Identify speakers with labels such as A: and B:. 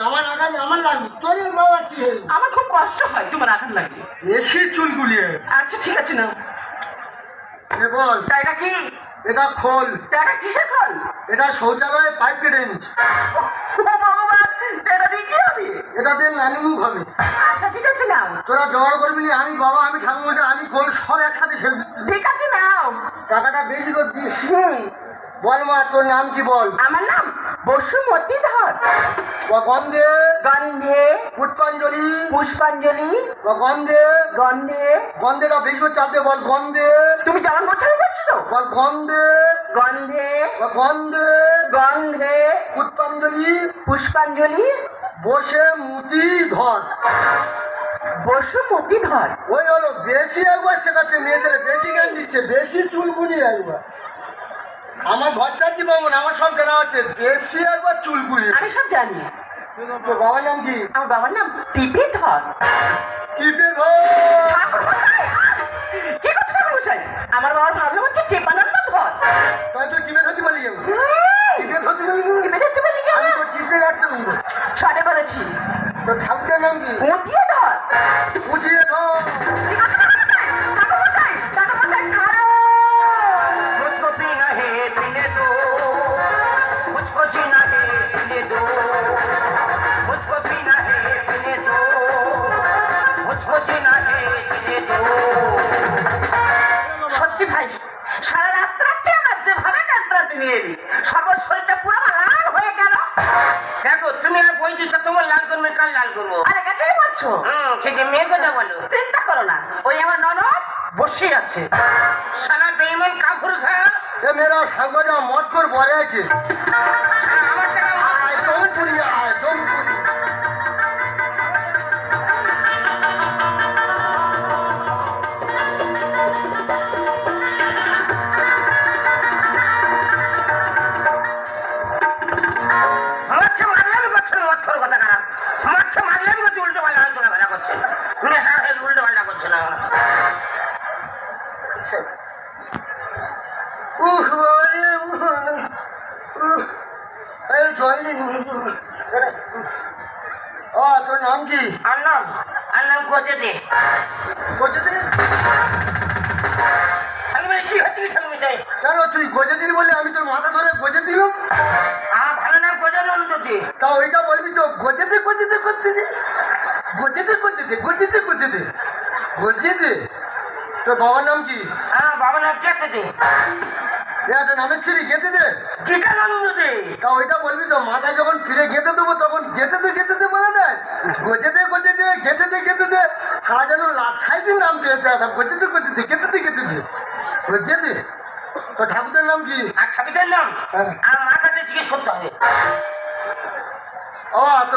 A: আমার আঘাত আমার লাগবে, তোর বাবা কি হয়েছে?
B: আমার খুব কষ্ট হয় তোমার আঘাত লাগবে।
A: বেশি চুলগুলিয়ে।
B: আচ্ছা ঠিক আছে না,
A: বল
B: এটা কি?
A: এটা খোল।
B: এটা কিসের খোল?
A: এটা শৌচালয়ে পাইপ কেটেন।
B: ও ভগবান, এটা দিয়ে কি হবে?
A: এটা দিয়ে নানিমুখ হবে।
B: আচ্ছা ঠিক আছে নাও।
A: তোরা জোগাড় করবি না, আমি বাবা, আমি ঠাকুমা, আমি খোল সব একসাথে ফেলবি।
B: ঠিক আছে নাও।
A: টাকাটা বেশি করে দিস। বল মা, তোর নাম কি বল?
B: আমার নাম বসুমতী ধর।
A: গন্ধে
B: গন্ধে
A: পুষ্পাঞ্জলি।
B: পুষ্পাঞ্জলি
A: গন্ধে
B: গন্ধে।
A: গন্ধেটা বেশি করে চাপতে বল। গন্ধে
B: তুমি যেমন বলছো আমি বলছি তো।
A: বল গন্ধে
B: গন্ধে
A: গন্ধে
B: গন্ধে
A: পুষ্পাঞ্জলি।
B: পুষ্পাঞ্জলি
A: বসে মুতি ধর।
B: বসুমতী ধর।
A: ওই হলো বেশি একবার শেখাচ্ছে মেয়েদের, বেশি জ্ঞান দিচ্ছে, বেশি চুলকুনি একবার। আমার ঘরটা কি বলবো, আমার সব জানা হচ্ছে, বেশি একবার চুলকুনি।
B: আমি সব জানি।
A: তোর বাবার নাম কি?
B: আমার বাবার নাম টিপে ধর।
A: টিপে ধর।
B: ঠাকুরমশাই, কি করছো ঠাকুরমশাই? আমার বাবার ভাবলাম হচ্ছে টেপানোর নাম ধর।
A: তাই তো টিপে ধরতে পারি যাবো। টিপে ধরতে পারি
B: টিপে ধরতে পারি কি?
A: আমি তো টিপে যাচ্ছি।
B: ছড়ে বলেছি।
A: তোর ঠাকুরের নাম কি?
B: উঁচিয়ে ধর।
A: উঠিয়ে ধর।
B: ঠাকুরমশাই, ঠাকুরমশাই ছাড়ো। মুঝকো पीना है पीने दो, मुझको जीना है जीने दो, मुझको पीना है पीने दो, मुझको जीना है जीने दो। সত্যি ভাই, সারা রাত্রাতে আমার যেভাবে যাত্রাতে নিয়ে এলি, সর্ব শরীরটা পুরো লাল হয়ে গেল।
C: দেখো তুমি আর বই দিচ্ছ, তোমার লাল করবে, কাল লাল করবো।
B: আরে কাকে বলছো?
C: সেটা মেয়ের কথা বলো।
B: চিন্তা করো না, ওই আমার ননদ বসে আছে।
C: সারা বেইমান কাপড় খায়।
A: এ মেয়েরা সাংবাদিক মত করে বলে আছে।
C: আমার টাকা
A: আয় জৌনপুরি, আয় জৌনপুরি।
C: মারছে মারলামি করছে, মৎখর কথা খারাপ। মারছে মারলামি করছে, উল্টো পাল্টা আলোচনা ভালো করছে। নেশা হয়ে উল্টো পাল্টা করছে না।
A: উহ বাবারে, উহ। এই জল দিন। ও তোর নাম কি?
C: আর নাম গজে দে।
A: গজে দে?
C: ঠাকুর কি হচ্ছে কি ঠাকুর চাই?
A: কেন তুই গজে দিলি বলে আমি তোর মাথা ধরে গজে দিলাম?
C: আমার ভালো নাম গজে নন্দ দে।
A: তা ওইটা বলবি তো, গজে দে গজে দে করতে দে, গজে দে গজে দে গজে দে গজে দে গজে দে। তোর বাবার নাম কি?
C: হ্যাঁ, বাবা নাম কেটে দে।
A: একটা নামের ছিঁড়ি গেতে দে।
C: গীতা নন্দ দে।
A: তা ওইটা বলবি তো, মাথায় যখন ফিরে গেতে দেবো তখন গেতে দে বলে দেয়। গজে দে গেতে দে সারা যেন সাইডের নাম পেয়েছে। গজে দে গেতে দে গজে দে। তো ঠাকুরের নাম কি?
C: আর ঠাকুরের নাম
A: হ্যাঁ।
C: আর মার কাছে জিজ্ঞেস করতে হবে।
A: ও